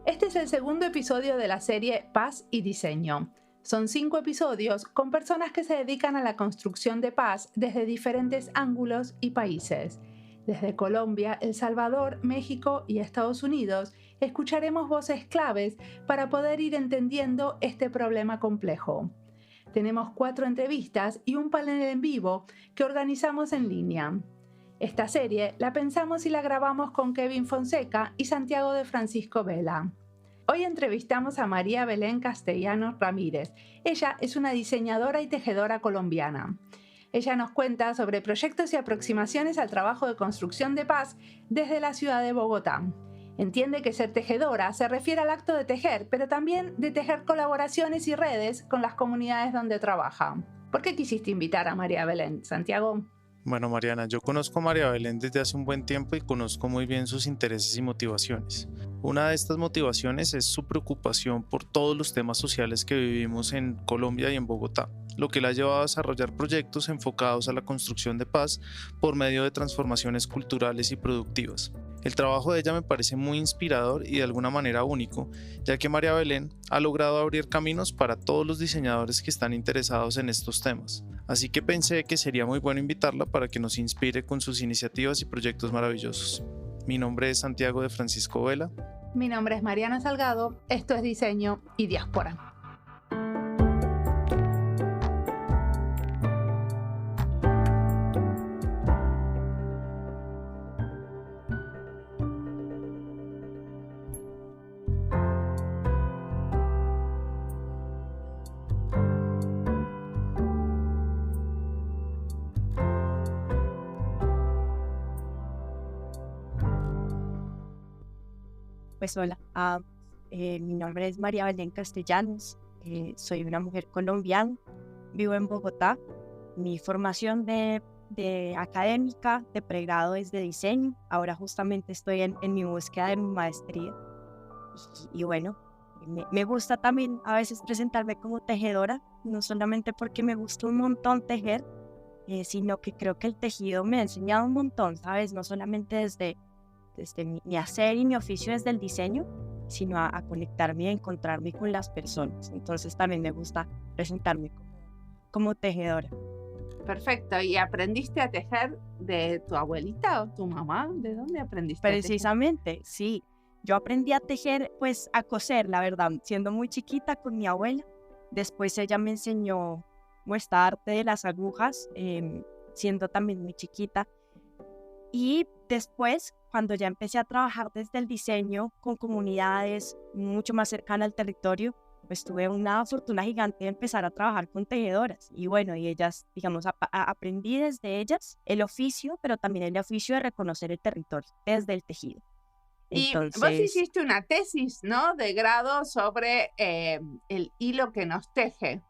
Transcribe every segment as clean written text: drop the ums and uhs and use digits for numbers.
Este es el segundo episodio de la serie Paz y Diseño. Son 5 episodios con personas que se dedican a la construcción de paz desde diferentes ángulos y países. Desde Colombia, El Salvador, México y Estados Unidos, escucharemos voces claves para poder ir entendiendo este problema complejo. Tenemos 4 entrevistas y un panel en vivo que organizamos en línea. Esta serie la pensamos y la grabamos con Kevin Fonseca y Santiago de Francisco Vela. Hoy entrevistamos a María Belén Castellanos Ramírez. Ella es una diseñadora y tejedora colombiana. Ella nos cuenta sobre proyectos y aproximaciones al trabajo de construcción de paz desde la ciudad de Bogotá. Entiende que ser tejedora se refiere al acto de tejer, pero también de tejer colaboraciones y redes con las comunidades donde trabaja. ¿Por qué quisiste invitar a María Belén, Santiago? Bueno, Mariana, yo conozco a María Belén desde hace un buen tiempo y conozco muy bien sus intereses y motivaciones. Una de estas motivaciones es su preocupación por todos los temas sociales que vivimos en Colombia y en Bogotá, lo que la ha llevado a desarrollar proyectos enfocados a la construcción de paz por medio de transformaciones culturales y productivas. El trabajo de ella me parece muy inspirador y de alguna manera único, ya que María Belén ha logrado abrir caminos para todos los diseñadores que están interesados en estos temas. Así que pensé que sería muy bueno invitarla para que nos inspire con sus iniciativas y proyectos maravillosos. Mi nombre es Santiago de Francisco Vela. Mi nombre es Mariana Salgado, esto es Diseño y Diáspora. Pues hola, mi nombre es María Belén Castellanos, soy una mujer colombiana, vivo en Bogotá. Mi formación de académica de pregrado es de diseño. Ahora justamente estoy en mi búsqueda de mi maestría. Y bueno, me gusta también a veces presentarme como tejedora, no solamente porque me gusta un montón tejer, sino que creo que el tejido me ha enseñado un montón, ¿sabes? No solamente desde mi hacer y mi oficio desde el diseño, sino a conectarme y a encontrarme con las personas. Entonces también me gusta presentarme como tejedora. Perfecto. ¿Y aprendiste a tejer de tu abuelita o tu mamá? ¿De dónde aprendiste Precisamente, a tejer? sí. Yo aprendí a tejer, pues a coser, la verdad, siendo muy chiquita con mi abuela. Después ella me enseñó esta arte de las agujas, siendo también muy chiquita. Y después, cuando ya empecé a trabajar desde el diseño con comunidades mucho más cercanas al territorio, pues tuve una fortuna gigante de empezar a trabajar con tejedoras. Y bueno, y ellas, digamos, aprendí desde ellas el oficio, pero también el oficio de reconocer el territorio desde el tejido. Entonces, y vos hiciste una tesis, ¿no? De grado sobre el hilo que nos teje.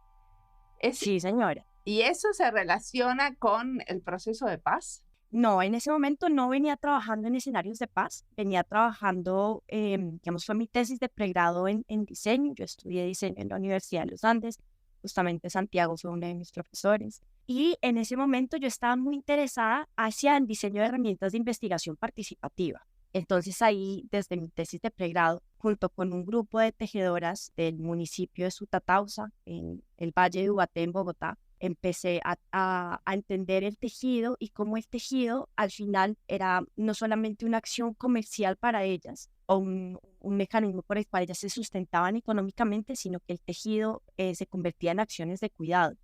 Sí, señora. ¿Y eso se relaciona con el proceso de paz? No, en ese momento no venía trabajando en escenarios de paz, venía trabajando, digamos, fue mi tesis de pregrado en diseño. Yo estudié diseño en la Universidad de los Andes, justamente Santiago fue uno de mis profesores. Y en ese momento yo estaba muy interesada hacia el diseño de herramientas de investigación participativa. Entonces ahí, desde mi tesis de pregrado, junto con un grupo de tejedoras del municipio de Sutatausa, en el Valle de Ubaté, en Bogotá, empecé a entender el tejido y cómo el tejido al final era no solamente una acción comercial para ellas o un mecanismo por el cual ellas se sustentaban económicamente, sino que el tejido se convertía en acciones de cuidado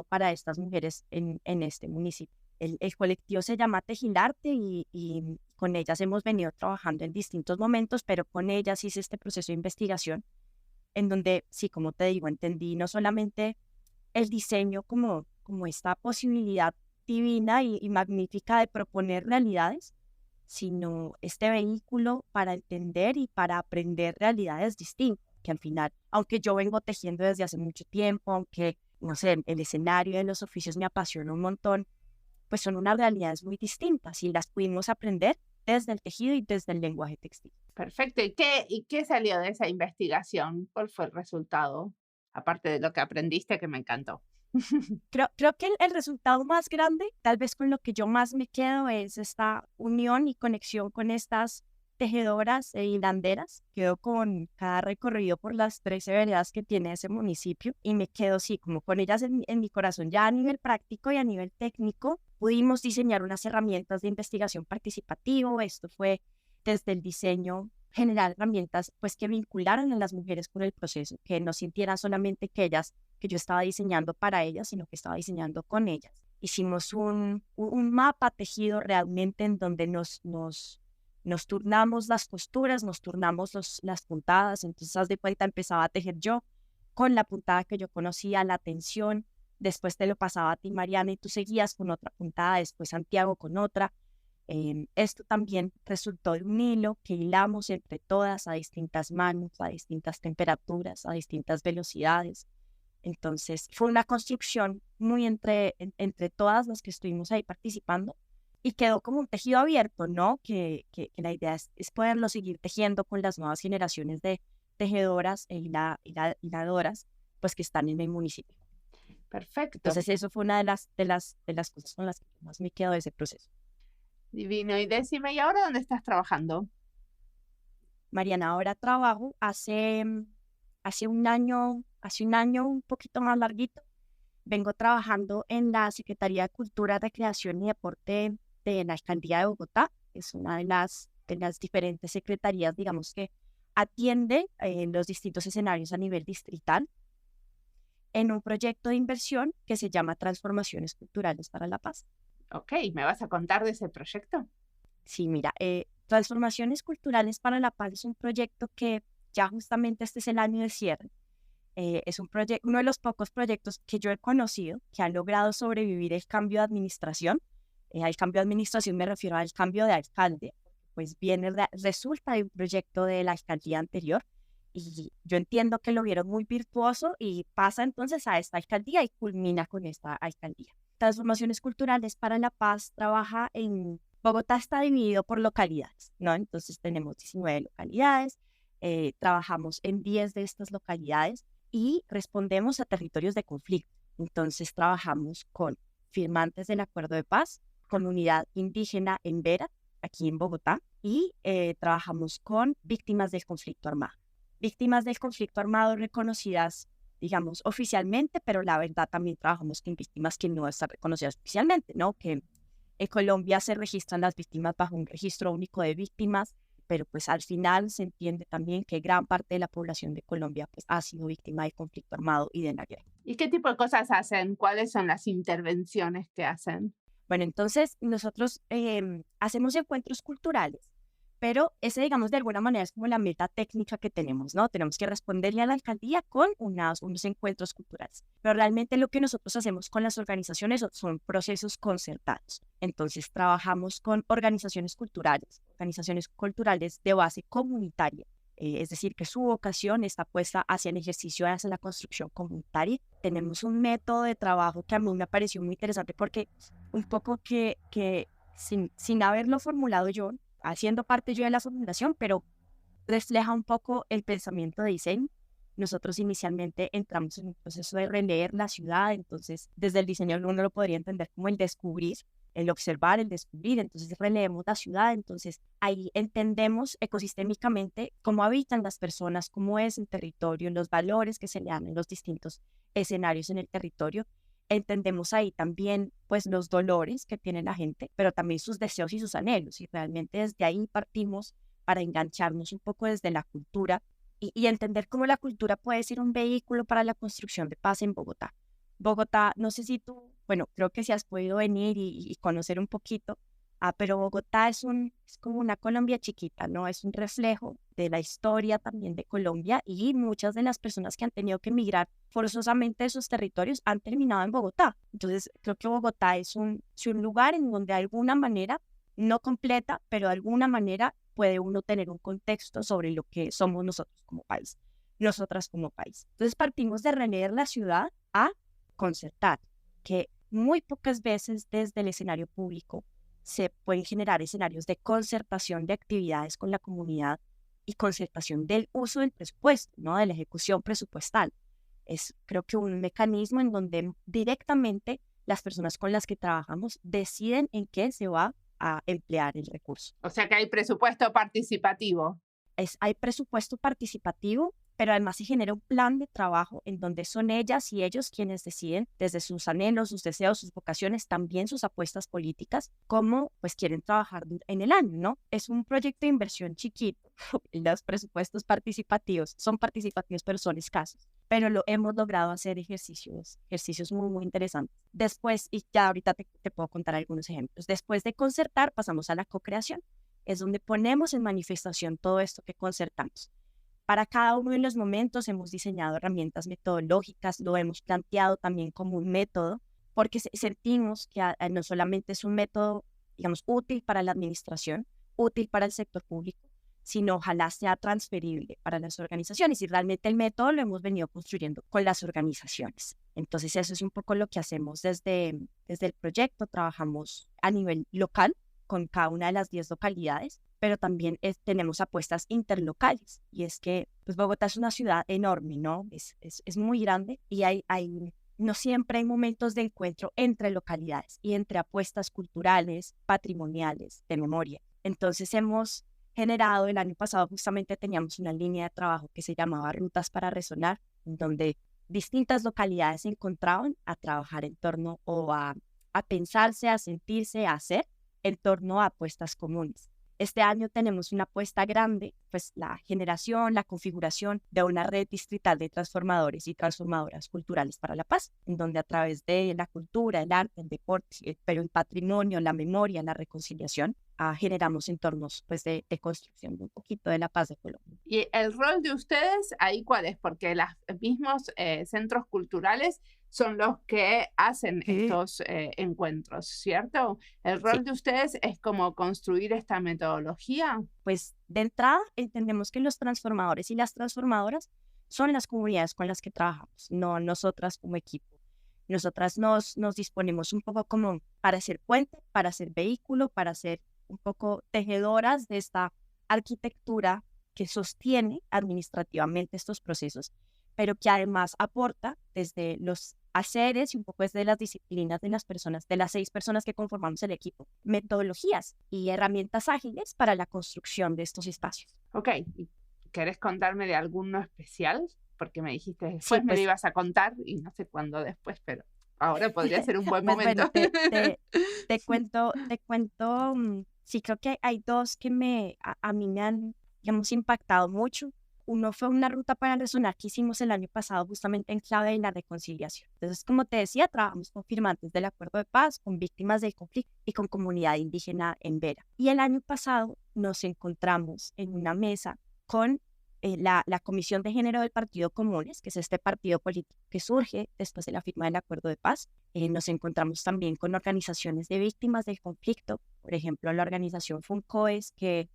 para estas mujeres en este municipio. El colectivo se llama Tejilarte y con ellas hemos venido trabajando en distintos momentos, pero con ellas hice este proceso de investigación en donde, sí, como te digo, entendí no solamente el diseño como esta posibilidad divina y magnífica de proponer realidades, sino este vehículo para entender y para aprender realidades distintas, que al final, aunque yo vengo tejiendo desde hace mucho tiempo, aunque, no sé, el escenario de los oficios me apasiona un montón, pues son unas realidades muy distintas y las pudimos aprender desde el tejido y desde el lenguaje textil. Perfecto. ¿Y qué salió de esa investigación? ¿Cuál fue el resultado? Aparte de lo que aprendiste, que me encantó. Creo que el resultado más grande, tal vez con lo que yo más me quedo, es esta unión y conexión con estas tejedoras e hilanderas. Quedo con cada recorrido por las 13 veredas que tiene ese municipio y me quedo así como con ellas en mi corazón. Ya a nivel práctico y a nivel técnico pudimos diseñar unas herramientas de investigación participativo. Esto fue desde el diseño, generar herramientas pues que vincularan a las mujeres con el proceso, que no sintieran solamente que yo estaba diseñando para ellas, sino que estaba diseñando con ellas. Hicimos un mapa tejido realmente en donde nos turnamos las costuras, nos turnamos las puntadas. Entonces, haz de cuenta, empezaba a tejer yo con la puntada que yo conocía, la tensión, después te lo pasaba a ti, Mariana, y tú seguías con otra puntada, después Santiago con otra. Esto también resultó de un hilo que hilamos entre todas a distintas manos, a distintas temperaturas, a distintas velocidades. Entonces, fue una construcción muy entre todas las que estuvimos ahí participando y quedó como un tejido abierto, ¿no? Que la idea es poderlo seguir tejiendo con las nuevas generaciones de tejedoras e hiladoras, pues que están en el municipio. Perfecto. Entonces, eso fue una de las cosas con las que más me quedo de ese proceso. Divino. Y decime, ¿y ahora dónde estás trabajando? Mariana, ahora trabajo hace un año, un poquito más larguito. Vengo trabajando en la Secretaría de Cultura, Recreación y Deporte de la Alcaldía de Bogotá. Es una de las diferentes secretarías, digamos, que atiende los distintos escenarios a nivel distrital en un proyecto de inversión que se llama Transformaciones Culturales para la Paz. Ok, ¿me vas a contar de ese proyecto? Sí, mira, Transformaciones Culturales para la Paz es un proyecto que ya justamente este es el año de cierre. Es uno de los pocos proyectos que yo he conocido que han logrado sobrevivir el cambio de administración. Al cambio de administración me refiero al cambio de alcalde, pues resulta de un proyecto de la alcaldía anterior y yo entiendo que lo vieron muy virtuoso y pasa entonces a esta alcaldía y culmina con esta alcaldía. Transformaciones Culturales para la Paz trabaja en Bogotá, está dividido por localidades, ¿no? Entonces tenemos 19 localidades, trabajamos en 10 de estas localidades y respondemos a territorios de conflicto. Entonces trabajamos con firmantes del acuerdo de paz, comunidad indígena en Vera, aquí en Bogotá, y trabajamos con víctimas del conflicto armado. Víctimas del conflicto armado reconocidas, digamos, oficialmente, pero la verdad también trabajamos con víctimas que no están reconocidas oficialmente, ¿no? Que en Colombia se registran las víctimas bajo un registro único de víctimas, pero pues al final se entiende también que gran parte de la población de Colombia pues ha sido víctima del conflicto armado y de la guerra. ¿Y qué tipo de cosas hacen? ¿Cuáles son las intervenciones que hacen? Bueno, entonces nosotros hacemos encuentros culturales, pero ese, digamos, de alguna manera es como la meta técnica que tenemos, ¿no? Tenemos que responderle a la alcaldía con unos encuentros culturales. Pero realmente lo que nosotros hacemos con las organizaciones son procesos concertados. Entonces trabajamos con organizaciones culturales de base comunitaria. Es decir, que su vocación está puesta hacia el ejercicio, hacia la construcción comunitaria. Tenemos un método de trabajo que a mí me pareció muy interesante porque un poco que sin haberlo formulado yo, haciendo parte yo de la formulación, pero refleja un poco el pensamiento de diseño. Nosotros inicialmente entramos en un proceso de releer la ciudad, entonces desde el diseño uno lo podría entender como el descubrir, el observar, el descubrir, entonces releemos la ciudad, entonces ahí entendemos ecosistémicamente cómo habitan las personas, cómo es el territorio, los valores que se le dan en los distintos escenarios en el territorio. Entendemos ahí también pues los dolores que tiene la gente, pero también sus deseos y sus anhelos, y realmente desde ahí partimos para engancharnos un poco desde la cultura y entender cómo la cultura puede ser un vehículo para la construcción de paz en Bogotá. Bogotá, no sé si tú, bueno, creo que si has podido venir y conocer un poquito, pero Bogotá es como una Colombia chiquita, ¿no? Es un reflejo de la historia también de Colombia y muchas de las personas que han tenido que emigrar forzosamente de sus territorios han terminado en Bogotá. Entonces, creo que Bogotá es un lugar en donde de alguna manera, no completa, pero de alguna manera puede uno tener un contexto sobre lo que somos nosotros como país, nosotras como país. Entonces, partimos de releer la ciudad a concertar, que muy pocas veces desde el escenario público se pueden generar escenarios de concertación de actividades con la comunidad y concertación del uso del presupuesto, ¿no? De la ejecución presupuestal. Es, creo que, un mecanismo en donde directamente las personas con las que trabajamos deciden en qué se va a emplear el recurso. O sea que hay presupuesto participativo. Hay presupuesto participativo, pero además se genera un plan de trabajo en donde son ellas y ellos quienes deciden desde sus anhelos, sus deseos, sus vocaciones, también sus apuestas políticas, cómo pues quieren trabajar en el año, ¿no? Es un proyecto de inversión chiquito. Los presupuestos participativos son participativos, pero son escasos. Pero lo hemos logrado hacer ejercicios muy, muy interesantes. Después, y ya ahorita te puedo contar algunos ejemplos. Después de concertar, pasamos a la co-creación. Es donde ponemos en manifestación todo esto que concertamos. Para cada uno de los momentos hemos diseñado herramientas metodológicas, lo hemos planteado también como un método, porque sentimos que no solamente es un método, digamos, útil para la administración, útil para el sector público, sino ojalá sea transferible para las organizaciones. Y realmente el método lo hemos venido construyendo con las organizaciones. Entonces eso es un poco lo que hacemos desde el proyecto. Trabajamos a nivel local con cada una de las 10 localidades, pero también tenemos apuestas interlocales. Y es que pues Bogotá es una ciudad enorme, ¿no? Es muy grande y no siempre hay momentos de encuentro entre localidades y entre apuestas culturales, patrimoniales, de memoria. Entonces hemos generado, el año pasado justamente teníamos una línea de trabajo que se llamaba Rutas para Resonar, donde distintas localidades se encontraban a trabajar en torno o a pensarse, a sentirse, a hacer en torno a apuestas comunes. Este año tenemos una apuesta grande, pues la generación, la configuración de una red distrital de transformadores y transformadoras culturales para la paz, en donde a través de la cultura, el arte, el deporte, pero el patrimonio, la memoria, la reconciliación, generamos entornos pues, de construcción de un poquito de la paz de Colombia. ¿Y el rol de ustedes ahí cuál es? Porque los mismos centros culturales son los que hacen estos encuentros, ¿cierto? ¿El rol de ustedes es como construir esta metodología? Pues de entrada entendemos que los transformadores y las transformadoras son las comunidades con las que trabajamos, no nosotras como equipo. Nosotras nos disponemos un poco como para ser puente, para ser vehículo, para ser un poco tejedoras de esta arquitectura que sostiene administrativamente estos procesos, pero que además aporta desde los haceres y un poco desde las disciplinas de las personas, de las 6 personas que conformamos el equipo, metodologías y herramientas ágiles para la construcción de estos espacios. Ok, ¿querés contarme de alguno especial? Porque me dijiste después Sí, me lo ibas a contar y no sé cuándo después, pero ahora podría ser un buen momento. Bueno, te cuento, sí, creo que hay 2 que a mí me han, digamos, impactado mucho. Uno fue una ruta para resonar que hicimos el año pasado justamente en clave de la reconciliación. Entonces, como te decía, trabajamos con firmantes del acuerdo de paz, con víctimas del conflicto y con comunidad indígena en Vera. Y el año pasado nos encontramos en una mesa con la Comisión de Género del Partido Comunes, que es este partido político que surge después de la firma del acuerdo de paz. Nos encontramos también con organizaciones de víctimas del conflicto, por ejemplo, la organización FUNCOES, que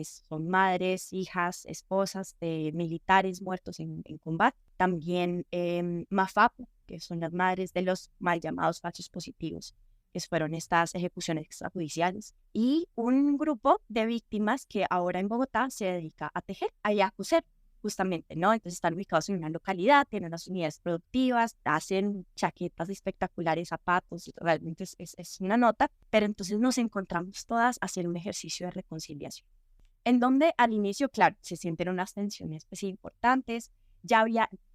son madres, hijas, esposas de militares muertos en combate. También MAFAPO, que son las madres de los mal llamados fachos positivos, que fueron estas ejecuciones extrajudiciales. Y un grupo de víctimas que ahora en Bogotá se dedica a tejer, a coser, justamente, ¿no? Entonces están ubicados en una localidad, tienen unas unidades productivas, hacen chaquetas espectaculares, zapatos, realmente es una nota. Pero entonces nos encontramos todas a hacer un ejercicio de reconciliación, en donde al inicio, claro, se sienten unas tensiones pues, importantes, ya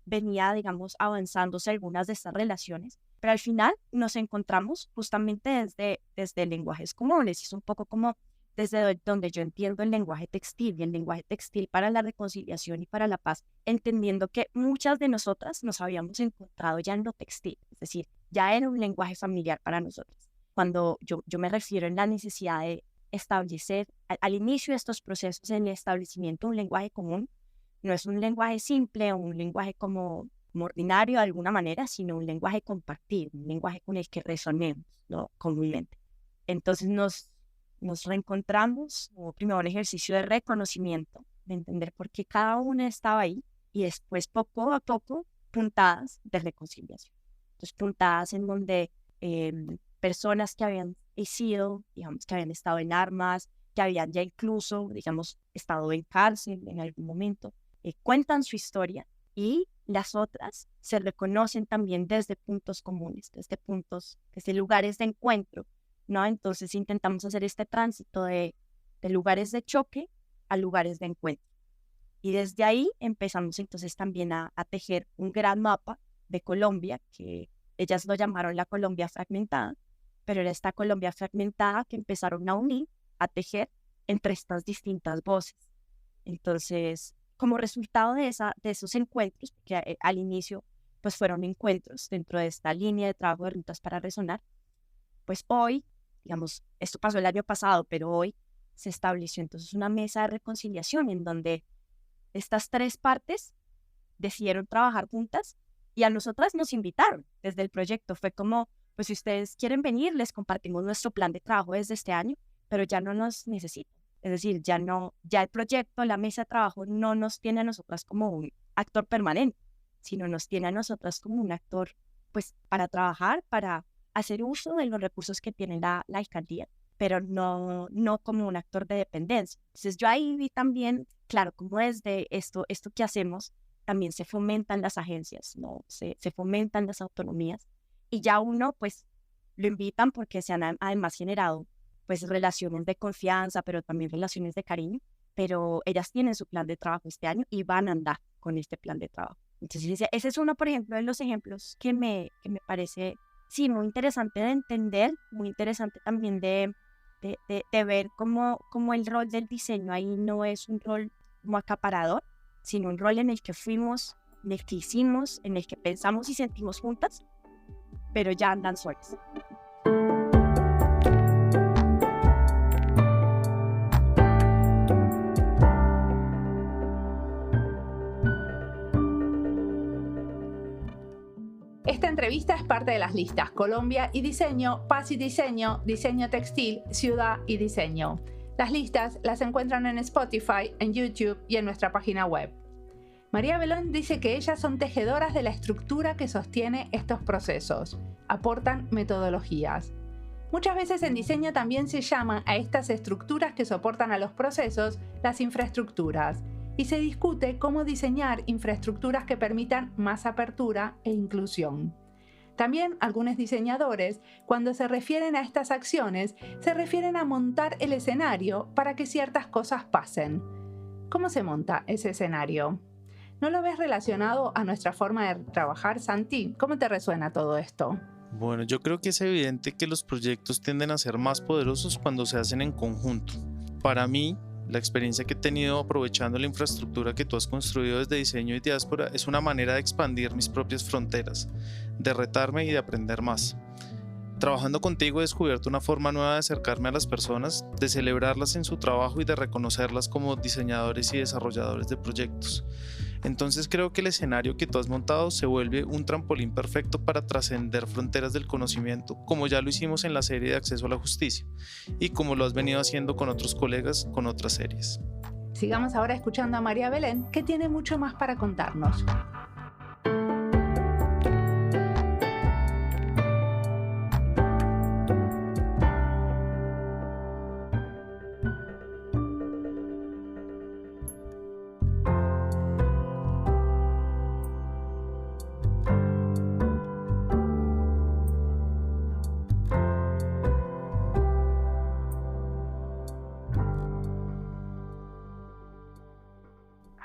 venía, digamos, avanzándose algunas de estas relaciones, pero al final nos encontramos justamente desde lenguajes comunes, y es un poco como desde donde yo entiendo el lenguaje textil, y el lenguaje textil para la reconciliación y para la paz, entendiendo que muchas de nosotras nos habíamos encontrado ya en lo textil, es decir, ya era un lenguaje familiar para nosotras. Cuando yo me refiero en la necesidad de establecer al inicio de estos procesos en el establecimiento de un lenguaje común, no es un lenguaje simple o un lenguaje como ordinario de alguna manera, sino un lenguaje compartido, un lenguaje con el que resonemos, ¿no? Comúnmente. Entonces nos reencontramos, hubo primero un ejercicio de reconocimiento, de entender por qué cada una estaba ahí, y después poco a poco puntadas de reconciliación. Entonces puntadas en donde personas que habían sido, digamos, que habían estado en armas, que habían ya incluso, digamos, estado en cárcel en algún momento, cuentan su historia, y las otras se reconocen también desde puntos comunes, desde lugares de encuentro ¿no? Entonces intentamos hacer este tránsito de lugares de choque a lugares de encuentro. Y desde ahí empezamos entonces también a tejer un gran mapa de Colombia, que ellas lo llamaron la Colombia fragmentada, pero era esta Colombia fragmentada que empezaron a unir, a tejer entre estas distintas voces. Entonces, como resultado de esos encuentros, porque al inicio pues fueron encuentros dentro de esta línea de trabajo de Rutas para Resonar, pues hoy, digamos, esto pasó el año pasado, pero hoy se estableció entonces una mesa de reconciliación en donde estas tres partes decidieron trabajar juntas y a nosotras nos invitaron desde el proyecto. Fue como, pues si ustedes quieren venir, les compartimos nuestro plan de trabajo desde este año, pero ya no nos necesitan. Es decir, ya el proyecto, la mesa de trabajo no nos tiene a nosotras como un actor permanente, sino nos tiene a nosotras como un actor, pues, para trabajar, para hacer uso de los recursos que tiene la alcaldía, pero no como un actor de dependencia. Entonces yo ahí vi también, claro, cómo desde esto que hacemos, también se fomentan las agencias, ¿no? Se fomentan las autonomías, y ya uno, pues, lo invitan porque se han además generado, pues, relaciones de confianza, pero también relaciones de cariño, pero ellas tienen su plan de trabajo este año y van a andar con este plan de trabajo. Entonces, ese es uno, por ejemplo, de los ejemplos que me parece, sí, muy interesante de entender, muy interesante también de ver cómo el rol del diseño ahí no es un rol como acaparador, sino un rol en el que fuimos, en el que hicimos, en el que pensamos y sentimos juntas, pero ya andan solas. Esta entrevista es parte de las listas Colombia y Diseño, Paz y Diseño, Diseño Textil, Ciudad y Diseño. Las listas las encuentran en Spotify, en YouTube y en nuestra página web. María Belén dice que ellas son tejedoras de la estructura que sostiene estos procesos. Aportan metodologías. Muchas veces en diseño también se llaman a estas estructuras que soportan a los procesos las infraestructuras, y se discute cómo diseñar infraestructuras que permitan más apertura e inclusión. También algunos diseñadores, cuando se refieren a estas acciones, se refieren a montar el escenario para que ciertas cosas pasen. ¿Cómo se monta ese escenario? ¿No lo ves relacionado a nuestra forma de trabajar, Santi? ¿Cómo te resuena todo esto? Bueno, yo creo que es evidente que los proyectos tienden a ser más poderosos cuando se hacen en conjunto. Para mí, la experiencia que he tenido aprovechando la infraestructura que tú has construido desde Diseño y Diáspora es una manera de expandir mis propias fronteras, de retarme y de aprender más. Trabajando contigo he descubierto una forma nueva de acercarme a las personas, de celebrarlas en su trabajo y de reconocerlas como diseñadores y desarrolladores de proyectos. Entonces creo que el escenario que tú has montado se vuelve un trampolín perfecto para trascender fronteras del conocimiento, como ya lo hicimos en la serie de Acceso a la Justicia y como lo has venido haciendo con otros colegas con otras series. Sigamos ahora escuchando a María Belén, que tiene mucho más para contarnos.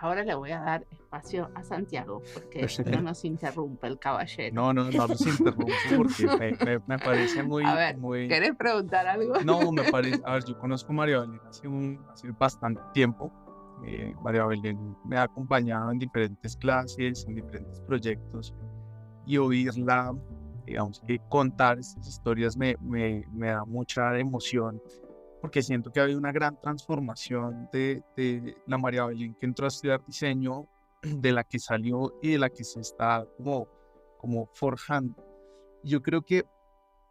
Ahora le voy a dar espacio a Santiago, porque no nos interrumpe el caballero. No los interrumpo porque me parece muy... A ver, muy... ¿querés preguntar algo? No, me parece... A ver, yo conozco a María Belén hace bastante tiempo. María Belén me ha acompañado en diferentes clases, en diferentes proyectos, y oírla, digamos que contar estas historias me da mucha emoción, porque siento que ha habido una gran transformación de la María Belén que entró a estudiar diseño, de la que salió y de la que se está como forjando. Yo creo que,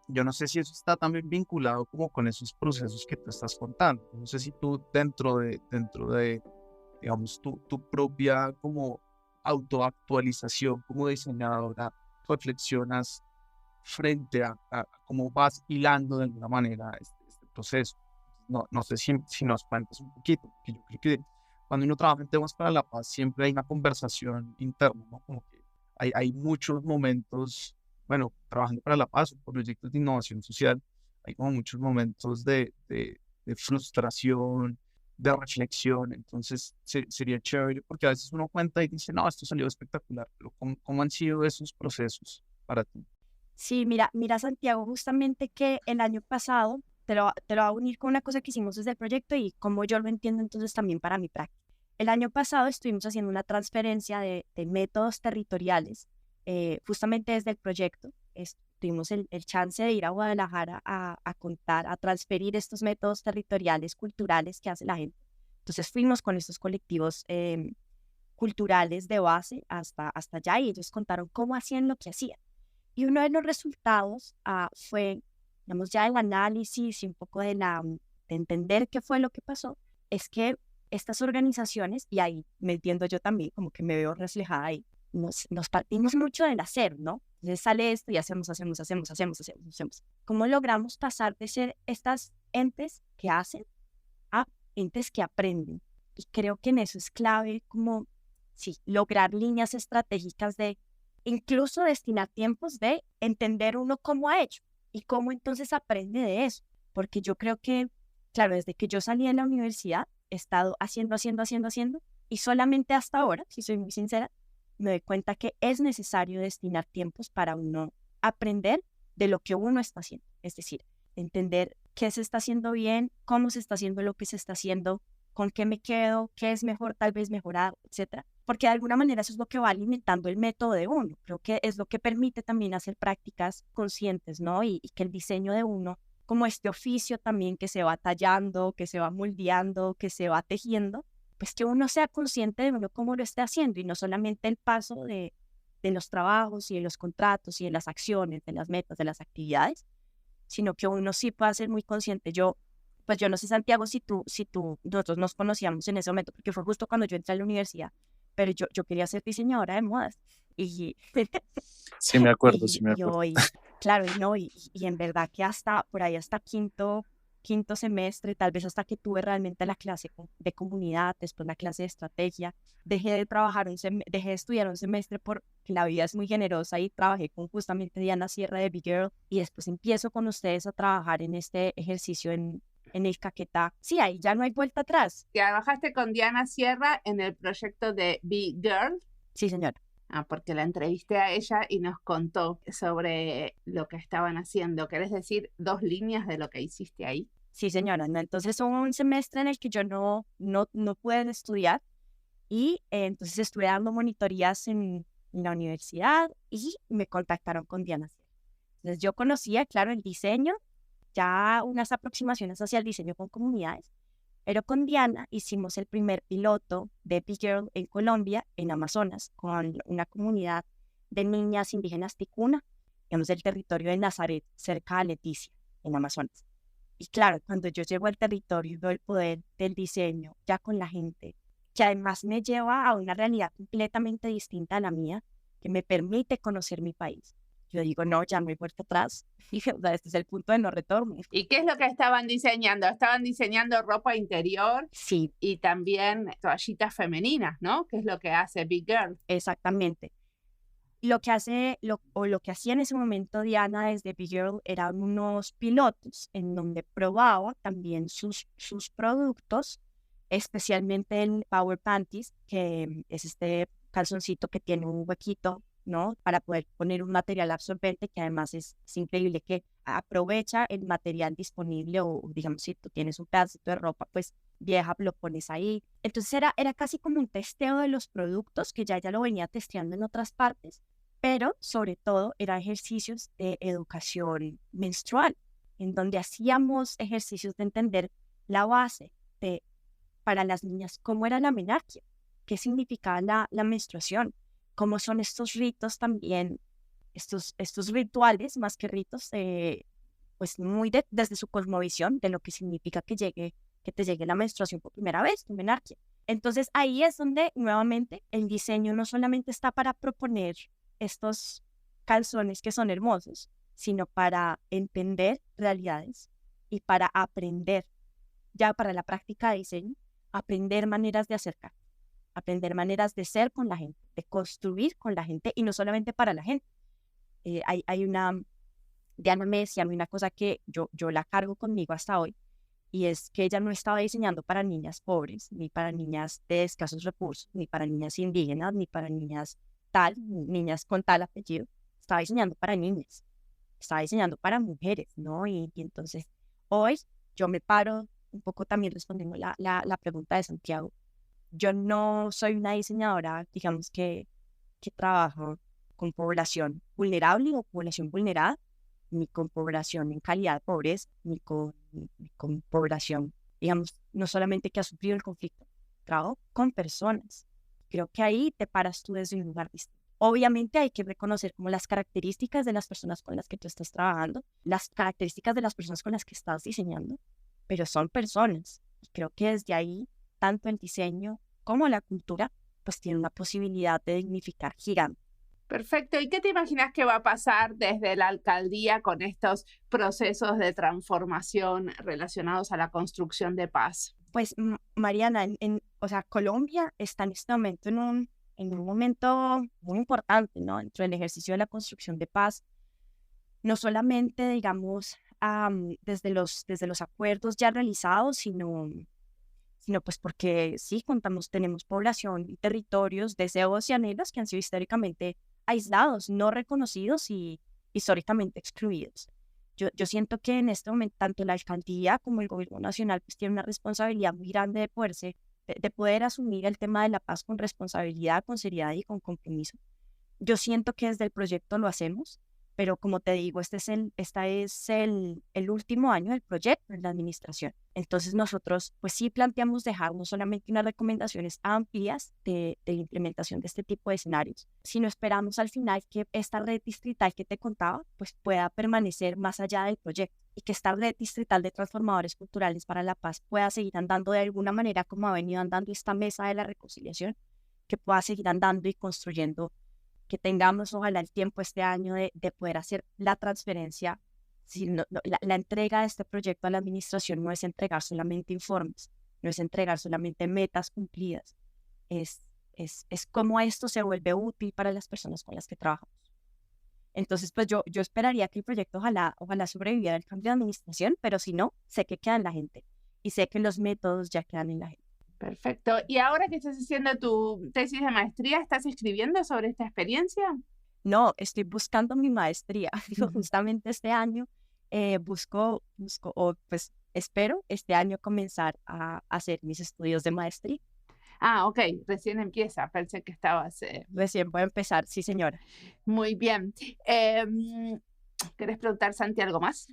yo no sé si eso está también vinculado como con esos procesos que tú estás contando. No sé si tú dentro de digamos, tu propia como autoactualización como diseñadora, reflexionas frente a cómo vas hilando de alguna manera este proceso. No sé si nos cuentas un poquito, porque yo creo que cuando uno trabaja en temas para la paz siempre hay una conversación interna, ¿no? Como que hay muchos momentos, bueno, trabajando para la paz o proyectos de innovación social, hay como muchos momentos de frustración, de reflexión. Entonces sería chévere porque a veces uno cuenta y dice, no, esto salió espectacular, pero ¿cómo han sido esos procesos para ti? Sí, mira, Santiago, justamente que el año pasado, te lo voy a unir con una cosa que hicimos desde el proyecto y como yo lo entiendo entonces también para mi práctica. El año pasado estuvimos haciendo una transferencia de métodos territoriales, justamente desde el proyecto. Tuvimos el chance de ir a Guadalajara a contar, a transferir estos métodos territoriales, culturales que hace la gente. Entonces fuimos con estos colectivos culturales de base hasta allá y ellos contaron cómo hacían lo que hacían. Y uno de los resultados fue, digamos, ya el análisis y un poco de entender qué fue lo que pasó, es que estas organizaciones, y ahí me entiendo yo también, como que me veo reflejada ahí, nos partimos mucho del hacer, ¿no? Entonces sale esto y hacemos. ¿Cómo logramos pasar de ser estas entes que hacen a entes que aprenden? Y creo que en eso es clave como, sí, lograr líneas estratégicas de incluso destinar tiempos de entender uno cómo ha hecho y cómo entonces aprende de eso. Porque yo creo que, claro, desde que yo salí de la universidad, he estado haciendo, y solamente hasta ahora, si soy muy sincera, me doy cuenta que es necesario destinar tiempos para uno aprender de lo que uno está haciendo. Es decir, entender qué se está haciendo bien, cómo se está haciendo lo que se está haciendo, con qué me quedo, qué es mejor tal vez mejorar, etcétera. Porque de alguna manera eso es lo que va alimentando el método de uno. Creo que es lo que permite también hacer prácticas conscientes, ¿no? Y que el diseño de uno, como este oficio también que se va tallando, que se va moldeando, que se va tejiendo, pues que uno sea consciente de uno cómo lo esté haciendo y no solamente el paso de los trabajos y de los contratos y de las acciones, de las metas, de las actividades, sino que uno sí pueda ser muy consciente. Pues yo no sé, Santiago, nosotros nos conocíamos en ese momento, porque fue justo cuando yo entré a la universidad, pero yo quería ser diseñadora de modas. Y, Sí, me acuerdo, sí, me y acuerdo. hoy, claro, y no, y en verdad que hasta por ahí, hasta quinto semestre, tal vez hasta que tuve realmente la clase de comunidad, después la clase de estrategia, dejé de estudiar un semestre porque la vida es muy generosa y trabajé con justamente Diana Sierra de Big Girl y después empiezo con ustedes a trabajar en este ejercicio en el Caquetá. Sí, ahí ya no hay vuelta atrás. Trabajaste con Diana Sierra en el proyecto de Be Girl. Sí, señora. Porque la entrevisté a ella y nos contó sobre lo que estaban haciendo. ¿Querés decir 2 líneas de lo que hiciste ahí? Sí, señora. ¿No? Entonces hubo un semestre en el que yo no pude estudiar y entonces estuve dando monitorías en la universidad y me contactaron con Diana Sierra. Entonces yo conocía, claro, el diseño, ya unas aproximaciones hacia el diseño con comunidades, pero con Diana hicimos el primer piloto de Big Girl en Colombia, en Amazonas, con una comunidad de niñas indígenas ticuna, digamos, del territorio de Nazaret, cerca de Leticia, en Amazonas. Y claro, cuando yo llego al territorio y veo el poder del diseño, ya con la gente, que además me lleva a una realidad completamente distinta a la mía, que me permite conocer mi país. Yo digo, no, ya no hay vuelta atrás. Y, o sea, este es el punto de no retorno. ¿Y qué es lo que estaban diseñando? Estaban diseñando ropa interior Sí, y también toallitas femeninas, ¿no? Que es lo que hace Big Girl. exactamente. Lo que hacía en ese momento Diana desde Big Girl eran unos pilotos en donde probaba también sus productos, especialmente el Power Panties, que es este calzoncito que tiene un huequito, ¿no? Para poder poner un material absorbente que además es increíble que aprovecha el material disponible o digamos si tú tienes un pedacito de ropa pues vieja lo pones ahí. Entonces era casi como un testeo de los productos que ya lo venía testeando en otras partes, pero sobre todo eran ejercicios de educación menstrual en donde hacíamos ejercicios de entender la base de para las niñas cómo era la menarquia, qué significaba la menstruación, cómo son estos ritos también, estos rituales más que ritos, pues muy desde su cosmovisión de lo que significa que te llegue la menstruación por primera vez, tu menarquia. Entonces ahí es donde nuevamente el diseño no solamente está para proponer estos calzones que son hermosos, sino para entender realidades y para aprender, ya para la práctica de diseño, aprender maneras de acercar, aprender maneras de ser con la gente, de construir con la gente y no solamente para la gente. Hay Diana me decía a mí una cosa que yo la cargo conmigo hasta hoy, y es que ella no estaba diseñando para niñas pobres, ni para niñas de escasos recursos, ni para niñas indígenas, ni para niñas tal, niñas con tal apellido. Estaba diseñando para niñas, estaba diseñando para mujeres, ¿no? Y entonces hoy yo me paro un poco también respondiendo la pregunta de Santiago. Yo no soy una diseñadora, digamos, que trabaja con población vulnerable o población vulnerada, ni con población en calidad de pobreza, ni con población, digamos, no solamente que ha sufrido el conflicto, trabajo con personas. Creo que ahí te paras tú desde un lugar distinto. Obviamente hay que reconocer como las características de las personas con las que tú estás trabajando, las características de las personas con las que estás diseñando, pero son personas. Y creo que desde ahí, tanto el diseño como la cultura, pues tienen una posibilidad de dignificar gigante. Perfecto. ¿Y qué te imaginas que va a pasar desde la alcaldía con estos procesos de transformación relacionados a la construcción de paz? Pues, Mariana, o sea, Colombia está en este momento en un momento muy importante, ¿no? Dentro del ejercicio de la construcción de paz, no solamente, digamos, desde los acuerdos ya realizados, sino pues porque sí, tenemos población y territorios, deseos y anhelos que han sido históricamente aislados, no reconocidos y históricamente excluidos. Yo siento que en este momento tanto la alcaldía como el gobierno nacional pues tienen una responsabilidad muy grande de poder asumir el tema de la paz con responsabilidad, con seriedad y con compromiso. Yo siento que desde el proyecto lo hacemos, pero como te digo, este es el último año del proyecto en la administración. Entonces nosotros pues sí planteamos dejar no solamente unas recomendaciones amplias de implementación de este tipo de escenarios, sino esperamos al final que esta red distrital que te contaba pues pueda permanecer más allá del proyecto y que esta red distrital de transformadores culturales para la paz pueda seguir andando de alguna manera como ha venido andando esta mesa de la reconciliación, que pueda seguir andando y construyendo, que tengamos ojalá el tiempo este año de poder hacer la transferencia. Si la entrega de este proyecto a la administración no es entregar solamente informes, no es entregar solamente metas cumplidas, es cómo esto se vuelve útil para las personas con las que trabajamos. Entonces, pues yo esperaría que el proyecto ojalá sobreviviera al cambio de administración, pero si no, sé que queda en la gente y sé que los métodos ya quedan en la gente. Perfecto. ¿Y ahora que estás haciendo tu tesis de maestría, estás escribiendo sobre esta experiencia? No, estoy buscando mi maestría. Justamente este año busco, o pues espero este año comenzar a hacer mis estudios de maestría. Ah, ok, recién empieza. Pensé que estabas... Recién voy a empezar, sí, señora. Muy bien. ¿Querés preguntar, Santi, algo más?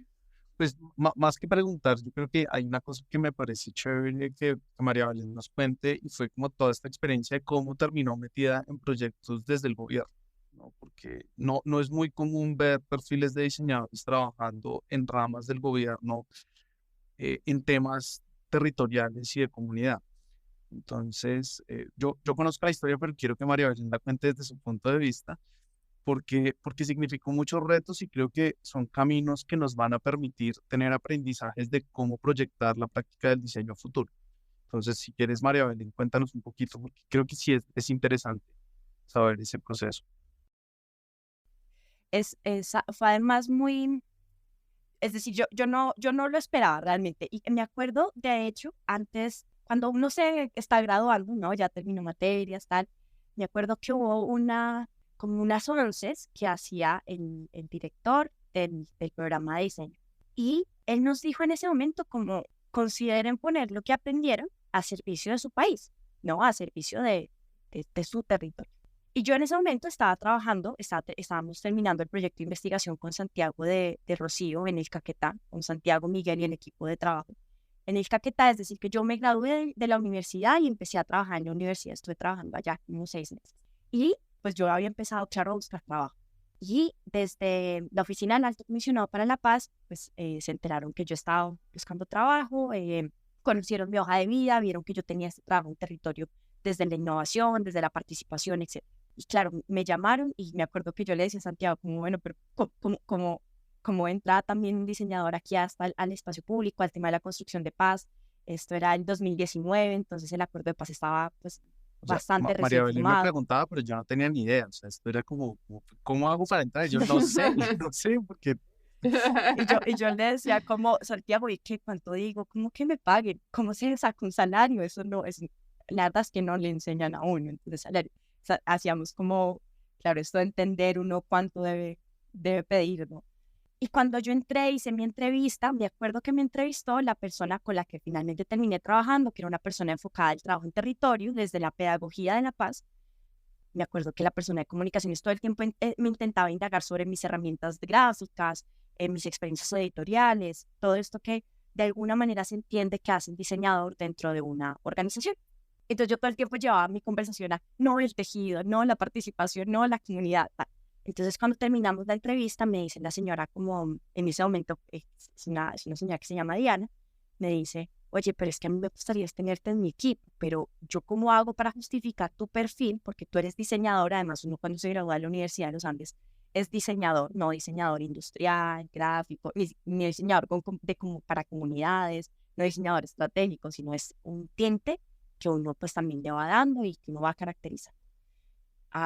Pues más que preguntar, yo creo que hay una cosa que me parece chévere que María Belén nos cuente y fue como toda esta experiencia de cómo terminó metida en proyectos desde el gobierno, ¿no? Porque no es muy común ver perfiles de diseñadores trabajando en ramas del gobierno en temas territoriales y de comunidad. Entonces, yo conozco la historia, pero quiero que María Belén la cuente desde su punto de vista porque significó muchos retos y creo que son caminos que nos van a permitir tener aprendizajes de cómo proyectar la práctica del diseño a futuro. Entonces, si quieres, María Belén, cuéntanos un poquito, porque creo que sí es interesante saber ese proceso. Fue además muy, es decir, yo no lo esperaba realmente. Y me acuerdo, de hecho, antes, cuando uno se está graduando, ¿no? Ya terminó materias, tal, me acuerdo que hubo como unas onces que hacía el director del programa de diseño. Y él nos dijo en ese momento como consideren poner lo que aprendieron a servicio de su país, no a servicio de su territorio. Y yo en ese momento estaba trabajando, estábamos terminando el proyecto de investigación con Santiago de Rocío en el Caquetá, con Santiago, Miguel y el equipo de trabajo en el Caquetá. Es decir, que yo me gradué de la universidad y empecé a trabajar en la universidad. Estuve trabajando allá unos 6 meses. Y pues yo había empezado, claro, a buscar trabajo. Y desde la oficina del Alto Comisionado para la Paz, pues se enteraron que yo estaba buscando trabajo, conocieron mi hoja de vida, vieron que yo tenía este trabajo en territorio desde la innovación, desde la participación, etc. Y claro, me llamaron y me acuerdo que yo le decía a Santiago, como bueno, pero ¿cómo entra también un diseñador aquí hasta al espacio público, al tema de la construcción de paz? Esto era el 2019, entonces el acuerdo de paz estaba pues bastante María recién Belén me firmado. preguntaba, pero yo no tenía ni idea. O sea, esto era como ¿cómo hago para entrar? Yo no sé, no sé, porque Y yo le decía como, Santiago, ¿y qué? ¿Cuánto digo? ¿Cómo que me paguen? ¿Cómo se saca un salario? Eso no es, la verdad es que no le enseñan a uno, entonces salario. O sea, hacíamos como, claro, esto de entender uno cuánto debe pedir, ¿no? Y cuando yo entré, hice mi entrevista, me acuerdo que me entrevistó la persona con la que finalmente terminé trabajando, que era una persona enfocada al trabajo en territorio, desde la pedagogía de la paz. Me acuerdo que la persona de comunicaciones todo el tiempo me intentaba indagar sobre mis herramientas gráficas, mis experiencias editoriales, todo esto que de alguna manera se entiende que hace un diseñador dentro de una organización. Entonces yo todo el tiempo llevaba mi conversación a no el tejido, no la participación, no la comunidad. Tal. Entonces cuando terminamos la entrevista me dice la señora, como en ese momento es una señora que se llama Diana, me dice, oye, pero es que a mí me gustaría tenerte en mi equipo, pero ¿yo cómo hago para justificar tu perfil? Porque tú eres diseñador, además uno cuando se gradúa de la Universidad de los Andes es diseñador, no diseñador industrial, gráfico, ni diseñador para comunidades, no diseñador estratégico, sino es un tinte que uno pues también le va dando y que uno va a caracterizar.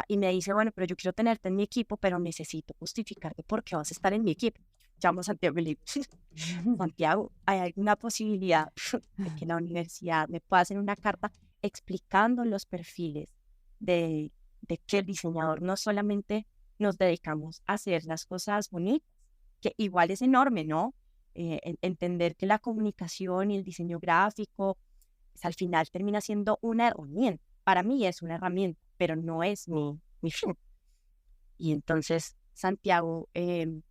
Y me dice, bueno, pero yo quiero tenerte en mi equipo, pero necesito justificarte por qué vas a estar en mi equipo. Llamo a Santiago y le digo, Santiago, ¿hay alguna posibilidad de que la universidad me pueda hacer una carta explicando los perfiles de que el diseñador no solamente nos dedicamos a hacer las cosas bonitas, que igual es enorme, ¿no? Entender que la comunicación y el diseño gráfico pues, al final termina siendo una herramienta. Para mí es una herramienta, pero no es mi fin. Y entonces Santiago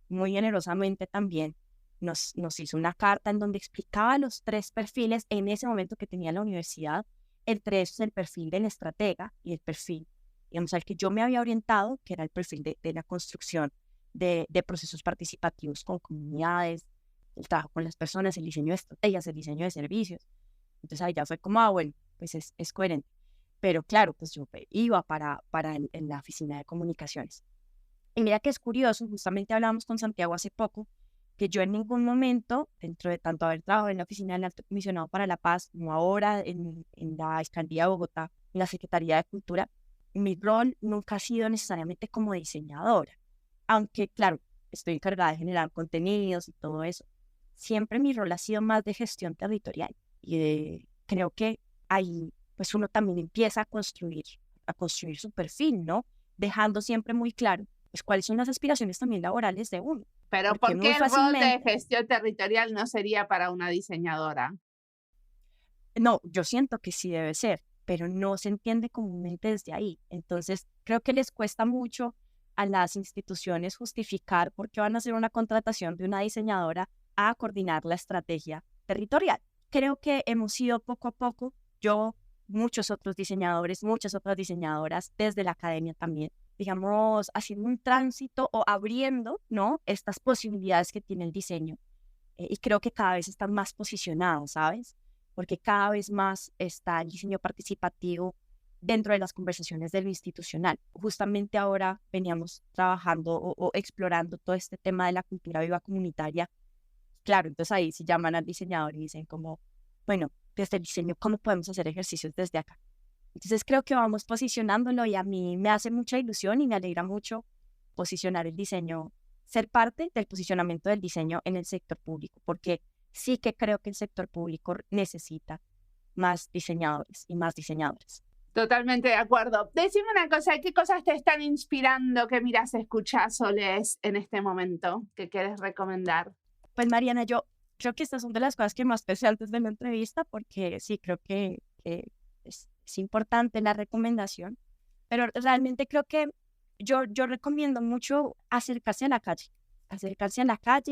muy generosamente también nos hizo una carta en donde explicaba los 3 perfiles en ese momento que tenía la universidad, entre esos el perfil del estratega y el perfil, digamos, al que yo me había orientado, que era el perfil de la construcción de procesos participativos con comunidades, el trabajo con las personas, el diseño de estrategias, el diseño de servicios. Entonces ahí ya fue como, bueno, pues es coherente. Pero claro, pues yo iba para en la oficina de comunicaciones. Y mira que es curioso, justamente hablábamos con Santiago hace poco, que yo en ningún momento, dentro de tanto haber trabajado en la oficina del Alto Comisionado para la Paz, como ahora en la Alcaldía de Bogotá, en la Secretaría de Cultura, mi rol nunca ha sido necesariamente como diseñadora. Aunque, claro, estoy encargada de generar contenidos y todo eso. Siempre mi rol ha sido más de gestión territorial. Y creo que ahí pues uno también empieza a construir su perfil, ¿no? Dejando siempre muy claro pues cuáles son las aspiraciones también laborales de uno. Pero Porque ¿por qué muy el rol de fácilmente, gestión territorial no sería para una diseñadora? no, yo siento que sí debe ser, pero no se entiende comúnmente desde ahí. Entonces, creo que les cuesta mucho a las instituciones justificar por qué van a hacer una contratación de una diseñadora a coordinar la estrategia territorial. Creo que hemos ido poco a poco, yo, muchos otros diseñadores, muchas otras diseñadoras, desde la academia también, digamos, haciendo un tránsito o abriendo, ¿no? Estas posibilidades que tiene el diseño. Y creo que cada vez están más posicionados, ¿sabes? Porque cada vez más está el diseño participativo dentro de las conversaciones de lo institucional. Justamente ahora veníamos trabajando o explorando todo este tema de la cultura viva comunitaria. Claro, entonces ahí se llaman al diseñador y dicen como, bueno, desde el diseño, ¿cómo podemos hacer ejercicios desde acá? Entonces creo que vamos posicionándolo y a mí me hace mucha ilusión y me alegra mucho posicionar el diseño, ser parte del posicionamiento del diseño en el sector público, porque sí que creo que el sector público necesita más diseñadores y más diseñadoras. Totalmente de acuerdo. Decime una cosa, ¿qué cosas te están inspirando, que miras, escuchas o lees en este momento que quieres recomendar? Pues Mariana, yo creo que estas son de las cosas que más pensé antes de la entrevista, porque sí, creo que es importante la recomendación, pero realmente creo que yo recomiendo mucho acercarse a la calle,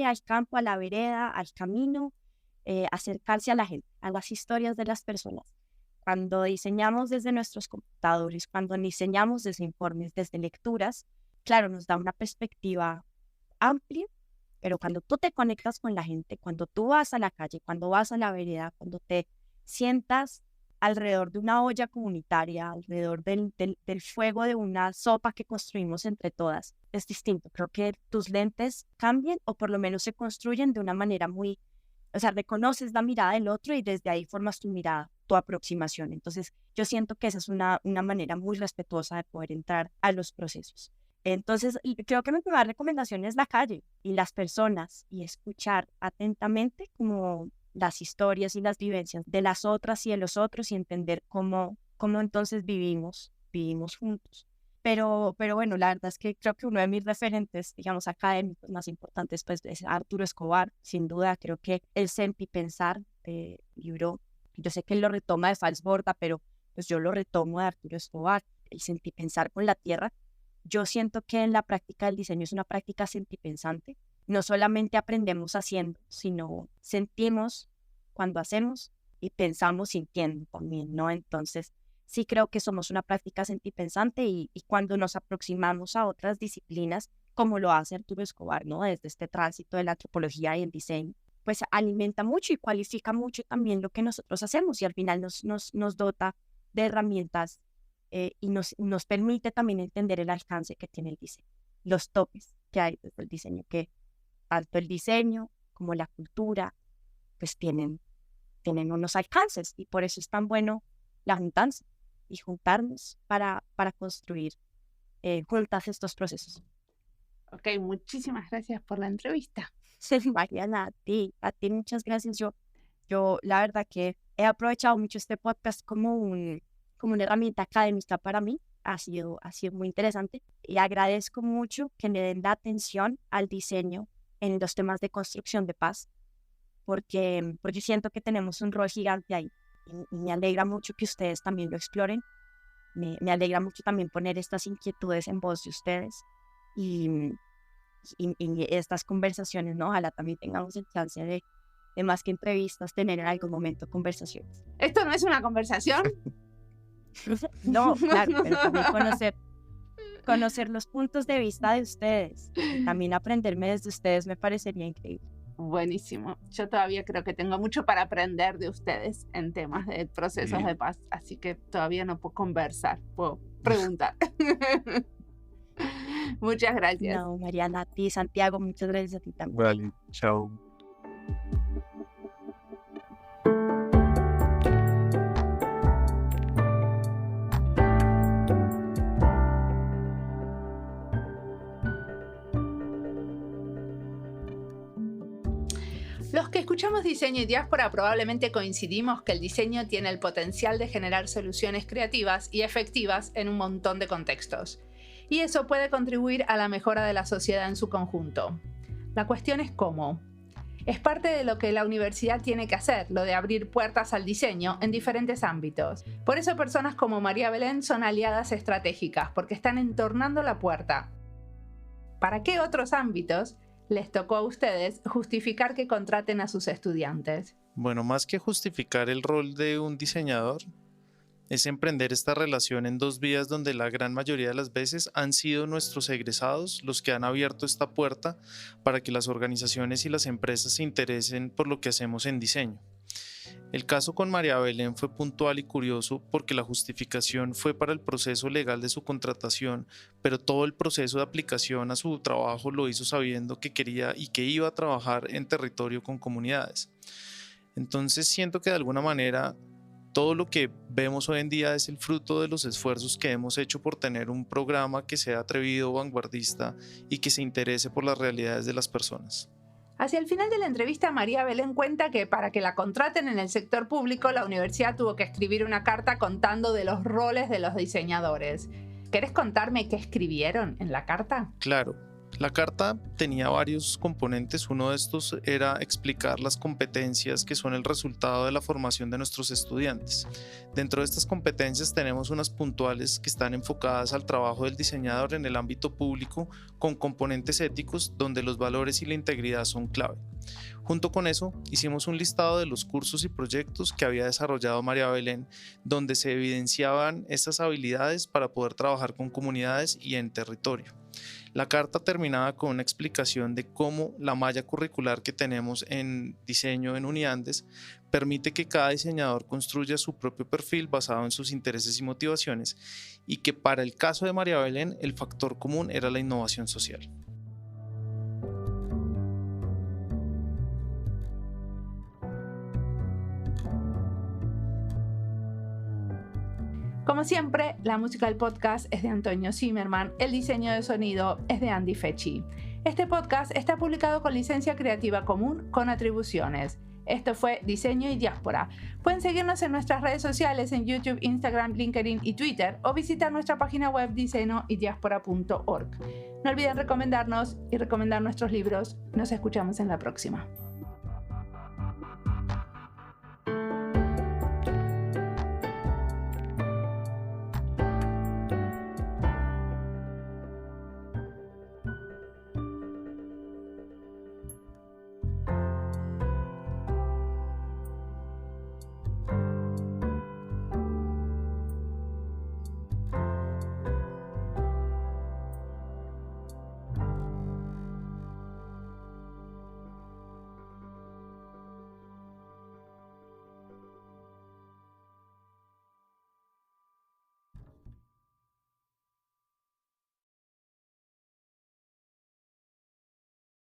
al campo, a la vereda, al camino, acercarse a la gente, a las historias de las personas. Cuando diseñamos desde nuestros computadores, cuando diseñamos desde informes, desde lecturas, claro, nos da una perspectiva amplia, pero cuando tú te conectas con la gente, cuando tú vas a la calle, cuando vas a la vereda, cuando te sientas alrededor de una olla comunitaria, alrededor del fuego de una sopa que construimos entre todas, es distinto. Creo que tus lentes cambian o por lo menos se construyen de una manera muy, o sea, reconoces la mirada del otro y desde ahí formas tu mirada, tu aproximación. Entonces, yo siento que esa es una manera muy respetuosa de poder entrar a los procesos. Entonces, creo que mi primera recomendación es la calle y las personas y escuchar atentamente como las historias y las vivencias de las otras y de los otros y entender cómo entonces vivimos juntos. Pero bueno, la verdad es que creo que uno de mis referentes, digamos, académicos más importantes, pues, es Arturo Escobar. Sin duda, creo que el Sentipensar, libro, yo sé que él lo retoma de Falsborda, pero pues yo lo retomo de Arturo Escobar, el Sentipensar con la tierra. Yo siento que en la práctica del diseño es una práctica sentipensante. No solamente aprendemos haciendo, sino sentimos cuando hacemos y pensamos sintiendo también, ¿no? Entonces, sí creo que somos una práctica sentipensante y cuando nos aproximamos a otras disciplinas, como lo hace Arturo Escobar, ¿no? Desde este tránsito de la antropología y el diseño, pues alimenta mucho y cualifica mucho también lo que nosotros hacemos y al final nos dota de herramientas y nos permite también entender el alcance que tiene el diseño, los topes que hay desde el diseño, que tanto el diseño como la cultura pues tienen unos alcances y por eso es tan bueno la juntanza y juntarnos para construir juntas estos procesos. Ok, muchísimas gracias por la entrevista. Mariana, a ti muchas gracias. Yo la verdad que he aprovechado mucho este podcast como una herramienta académica para mí. Ha sido muy interesante y agradezco mucho que le den la atención al diseño en los temas de construcción de paz, porque siento que tenemos un rol gigante ahí y me alegra mucho que ustedes también lo exploren. Me alegra mucho también poner estas inquietudes en voz de ustedes y estas conversaciones, ¿no? Ojalá también tengamos el chance de más que entrevistas, tener en algún momento conversaciones. ¿Esto no es una conversación? No, claro, pero también conocer los puntos de vista de ustedes y también aprenderme desde ustedes me parecería increíble. Buenísimo. Yo todavía creo que tengo mucho para aprender de ustedes en temas de procesos de paz, así que todavía no puedo conversar, puedo preguntar. Muchas gracias. No, Mariana, a ti, Santiago, muchas gracias a ti también. Vale, chao. Los que escuchamos diseño y diáspora probablemente coincidimos que el diseño tiene el potencial de generar soluciones creativas y efectivas en un montón de contextos. Y eso puede contribuir a la mejora de la sociedad en su conjunto. La cuestión es cómo. Es parte de lo que la universidad tiene que hacer, lo de abrir puertas al diseño en diferentes ámbitos. Por eso personas como María Belén son aliadas estratégicas, porque están entornando la puerta. ¿Para qué otros ámbitos les tocó a ustedes justificar que contraten a sus estudiantes? Bueno, más que justificar el rol de un diseñador, es emprender esta relación en dos vías donde la gran mayoría de las veces han sido nuestros egresados los que han abierto esta puerta para que las organizaciones y las empresas se interesen por lo que hacemos en diseño. El caso con María Belén fue puntual y curioso porque la justificación fue para el proceso legal de su contratación, pero todo el proceso de aplicación a su trabajo lo hizo sabiendo que quería y que iba a trabajar en territorio con comunidades. Entonces siento que de alguna manera todo lo que vemos hoy en día es el fruto de los esfuerzos que hemos hecho por tener un programa que sea atrevido, vanguardista y que se interese por las realidades de las personas. Hacia el final de la entrevista, María Belén cuenta que para que la contraten en el sector público, la universidad tuvo que escribir una carta contando de los roles de los diseñadores. ¿Querés contarme qué escribieron en la carta? Claro. La carta tenía varios componentes. Uno de estos era explicar las competencias que son el resultado de la formación de nuestros estudiantes. Dentro de estas competencias tenemos unas puntuales que están enfocadas al trabajo del diseñador en el ámbito público con componentes éticos donde los valores y la integridad son clave. Junto con eso, hicimos un listado de los cursos y proyectos que había desarrollado María Belén, donde se evidenciaban estas habilidades para poder trabajar con comunidades y en territorio. La carta terminaba con una explicación de cómo la malla curricular que tenemos en diseño en Uniandes permite que cada diseñador construya su propio perfil basado en sus intereses y motivaciones, y que para el caso de María Belén el factor común era la innovación social. Como siempre, la música del podcast es de Antonio Zimmerman, el diseño de sonido es de Andy Fechi. Este podcast está publicado con licencia creativa común con atribuciones. Esto fue Diseño y Diáspora. Pueden seguirnos en nuestras redes sociales en YouTube, Instagram, LinkedIn y Twitter o visitar nuestra página web diseñoydiaspora.org. No olviden recomendarnos y recomendar nuestros libros. Nos escuchamos en la próxima.